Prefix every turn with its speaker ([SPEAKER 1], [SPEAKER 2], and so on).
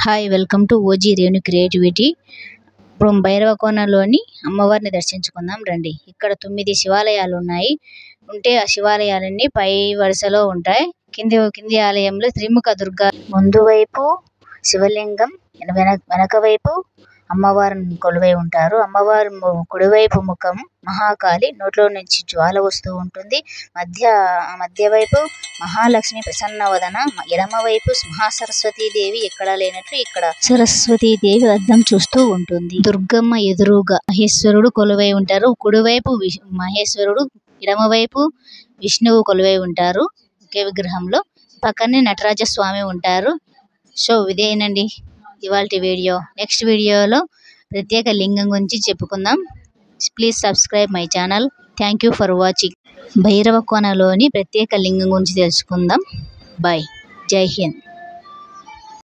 [SPEAKER 1] Hi welcome to OG Renu creativity. ఇప్పుడు భైరవకోనలోని అమ్మవారిని దర్శించుకుందాం రండి. ఇక్కడ 9 శివాలయాలు ఉన్నాయి. ఆ శివాలయాలన్నీ పై వరుసలో ఉంటాయి. కింది ఆలయంలో త్రిముఖ దుర్గా ముందు వైపు శివలింగం, వెనక వైపు అమ్మవారు కొలువై ఉంటారు. అమ్మవారు కుడివైపు ముఖం మహాకాళి, నోట్లో నుంచి జ్వాల వస్తూ ఉంటుంది. మధ్య వైపు మహాలక్ష్మి ప్రసన్నవదన, ఎడమ వైపు మహాసరస్వతీదేవి ఎక్కడా లేనట్లు ఇక్కడ సరస్వతీదేవి అద్దం చూస్తూ ఉంటుంది. దుర్గమ్మ ఎదురుగా మహేశ్వరుడు కొలువై ఉంటారు. కుడివైపు మహేశ్వరుడు, ఎడమవైపు విష్ణువు కొలువై ఉంటారు. ఒకే విగ్రహంలో పక్కనే నటరాజ స్వామి ఉంటారు. సో ఇదేనండి ఇవాల్టి వీడియో. నెక్స్ట్ వీడియోలో ప్రత్యేక లింగం గురించి చెప్పుకుందాం. Please subscribe my channel. Thank you for watching. భైరవకోనలోని ప్రత్యేక లింగం గురించి తెలుసుకుందాం. బాయ్. జై హింద్.